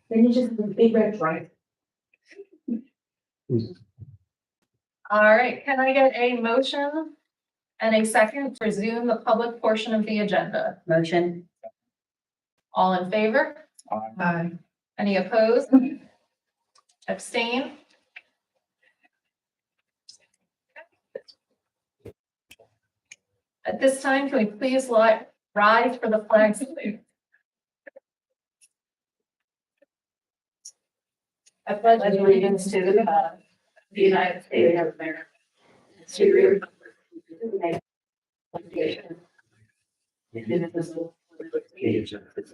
Then you just, the big red drive. All right, can I get a motion and a second to resume the public portion of the agenda? Motion. All in favor? Aye. Any opposed? Abstain? At this time, can we please rise for the flag salute? I pledge allegiance to the flag of the United States of America, to the republic for which it stands, indivisible, with liberty and justice.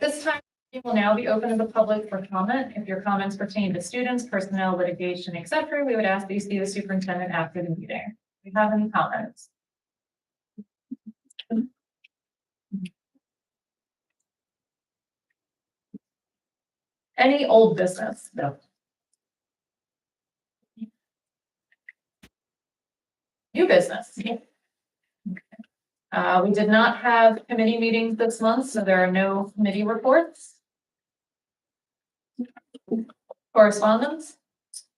This time, we will now be open to the public for comment. If your comments pertain to students, personnel, litigation, etc., we would ask that you see the superintendent after the meeting. Do you have any comments? Any old business? No. New business? We did not have committee meetings this month, so there are no committee reports. Correspondence?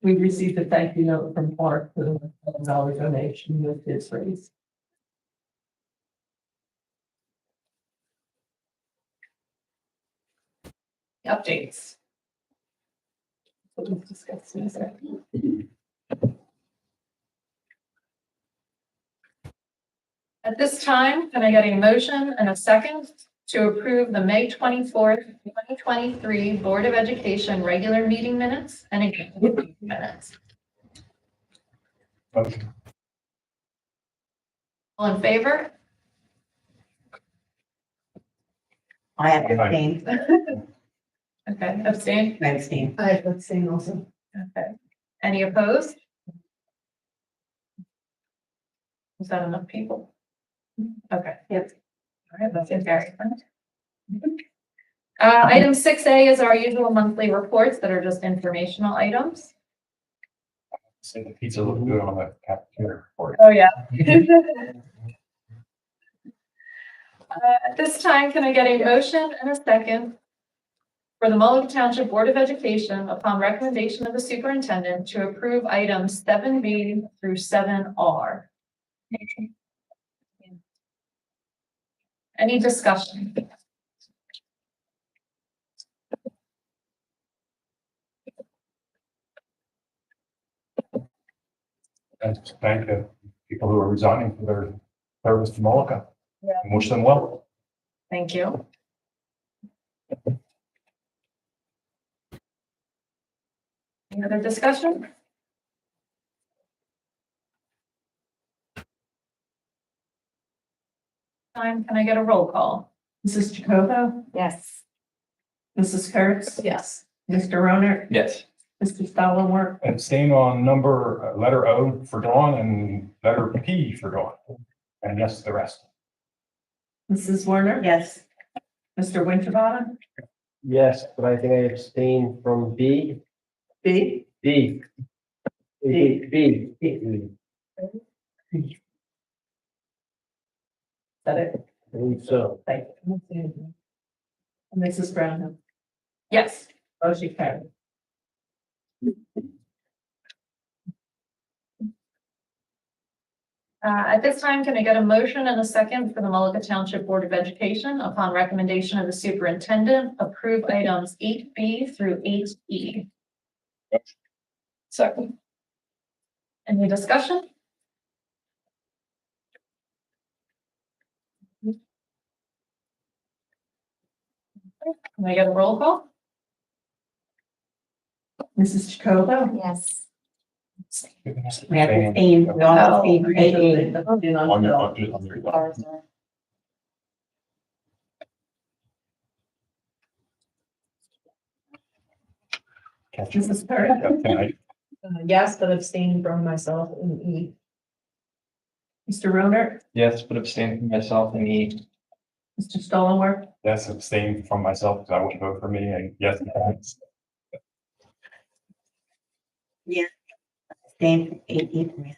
We received a thank you note from Clark for the $1,000 donation with his raise. Updates? What was discussed in a second. At this time, can I get a motion and a second to approve the May 24th, 2023 Board of Education regular meeting minutes and executive minutes? Motion. All in favor? I have abstained. Okay, abstain? I abstain. I have abstained also. Okay. Any opposed? Is that enough people? Okay. Yep. All right, that's very fun. Item 6A is our usual monthly reports that are just informational items. Say the pizza looked good on the cafeteria report. Oh, yeah. At this time, can I get a motion and a second for the Mullica Township Board of Education, upon recommendation of the superintendent, to approve items 7B through 7R? Any discussion? And to thank the people who are resigning for their service to Mullica. Yeah. And wish them well. Thank you. Any other discussion? Can I get a roll call? Mrs. Jacobo, Yes. Mrs. Kurtz, Yes. Mr. Roner, Yes. Mr. Stoller, Abstain on number, letter O for Dawn and letter P for Dawn. And yes, the rest. Mrs. Werner. Yes. Mr. Winterbottom, Yes, but I think I abstained from B. B. B. B. B. Is that it? I believe so. Thank you. Mrs. Brown, Yes. motion carried. At this time, can I get a motion and a second for the Mullica Township Board of Education, upon recommendation of the superintendent, approve items 8B through 8E? Second. Any discussion? Can I get a roll call? Mrs. Jacobo. Yes. We have abstained. We all Oh, abstained. On your, on your. Mrs. Curry. Okay. Yes, but abstaining from myself in E. Mr. Roner, Yes, but abstain from myself and E. Mr. Stoller, Yes, abstain from myself because I wouldn't vote for me, and yes. abstain from E for myself.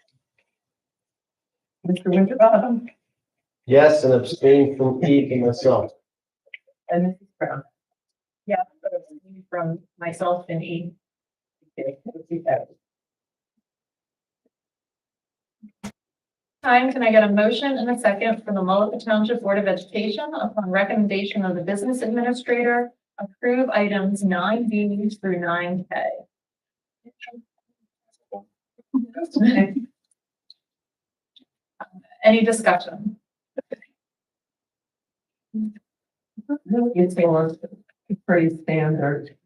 Mr. Winterbottom, Yes, and abstain from E for myself. and Mrs. Brown. Yeah, but abstaining from myself and E. Okay, motion carries. Time, can I get a motion and a second from the Mullica Township Board of Education upon recommendation of the business administrator, approve items 9B through 9K? Any discussion? It's more pretty standard.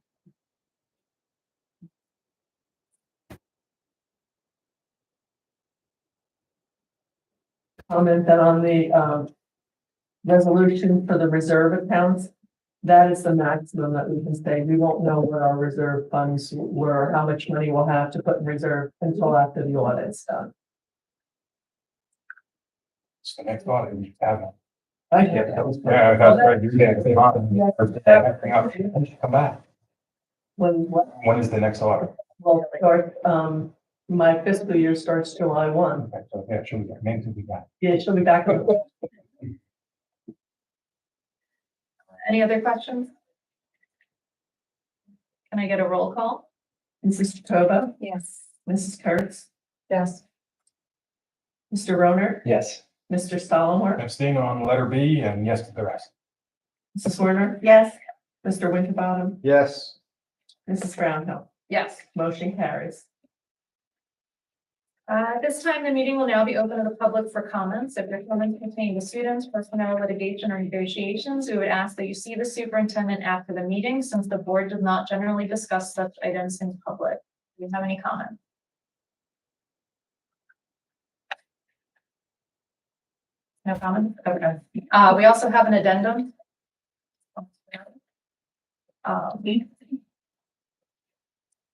Comment that on the, resolution for the reserve accounts, that is the maximum that we can say. We won't know what our reserve funds were, how much money we'll have to put in reserve until after the audit's done. It's the next audit we have. I get that was. Yeah, that's right. You can't say on. Come back. What, When is the next audit? well, start, my fiscal year starts July 1. Okay, so yeah, should we, maybe we got. Yeah, she'll be back. Any other questions? Can I get a roll call? Mrs. Jacoba, Yes. Mrs. Kurtz, Yes. Mr. Roner, Yes. Mr. Stollmore, Abstain on letter B and yes to the rest. Mrs. Werner, Yes. Mr. Winterbottom, Yes, Mrs. Brownhill. Yes. Motion carries. At this time, the meeting will now be open to the public for comments. If your comments pertain to students, personnel, litigation, or negotiations, we would ask that you see the superintendent after the meeting, since the board does not generally discuss such items in public. Do you have any comments? No comments? Okay. We also have an addendum. It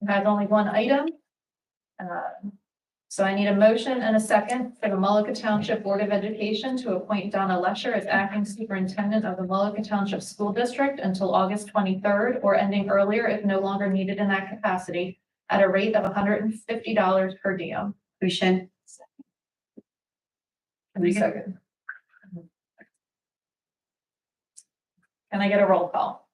has only one item. So I need a motion and a second for the Mullica Township Board of Education to appoint Donna Lesher as acting superintendent of the Mullica Township School District until August 23rd or ending earlier if no longer needed in that capacity at a rate of $150 per diem. Bushin. Second. Can I get a roll call?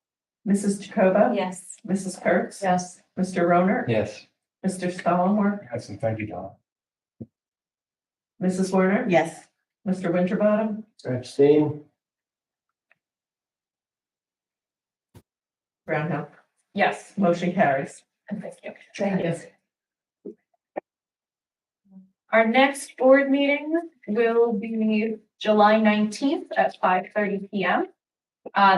Mrs. Jacoba? Yes. Mrs. Kurtz? Yes. Mr. Roner? Yes. Mr. Stollmore? Yes, and thank you, John. Mrs. Werner? Yes. Mr. Winterbottom? abstain. Brownhill. Yes. Motion carries. And thank you. Thank you. Our next board meeting will be July 19th at 5:30 p.m.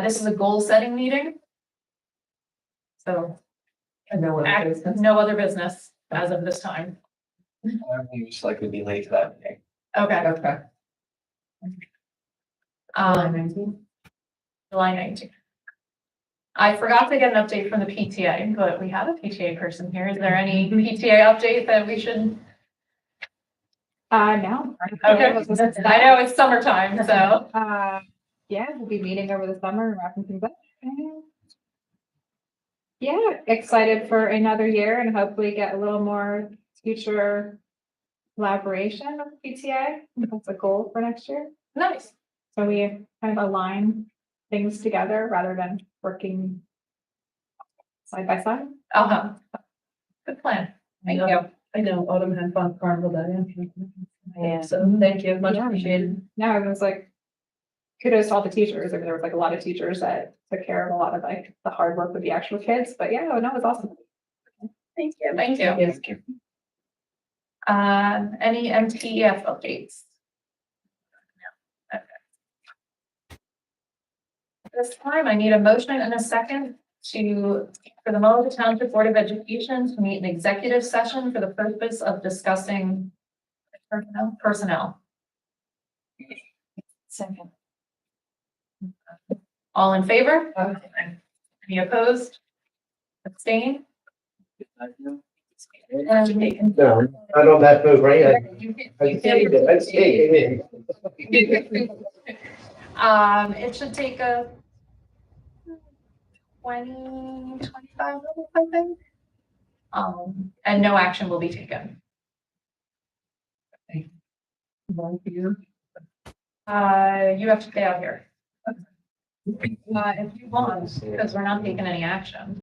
This is a goal setting meeting. So And no other business. no other business as of this time. I will most likely be late to that meeting. Okay. Okay. July 19th. I forgot to get an update from the PTA, but we have a PTA person here. Is there any PTA update that we should? No. Okay, I know it's summertime, so. Yeah, we'll be meeting over the summer and wrapping things up. And yeah, excited for another year and hopefully get a little more future collaboration with PTA. That's a goal for next year. Nice. So we kind of align things together rather than working side by side. Uh-huh. Good plan. Thank you. I know Autumn had fun carnival day. Yeah. So thank you, much Yeah. appreciated. No, it was like kudos to all the teachers. I mean, there was like a lot of teachers that took care of a lot of like the hard work with the actual kids, but yeah, no, it was awesome. Thank you. Thank you. Yes. Any MTEF updates? No. Okay. At this time, I need a motion and a second for the Mullica Township Board of Education to meet an executive session for the purpose of discussing personnel. Second. All in favor? Any opposed? Abstain? No, I don't have to agree. It should take a 25 minutes, I think. And no action will be taken. One for you. You have to stay out here. If you want, because we're not taking any action.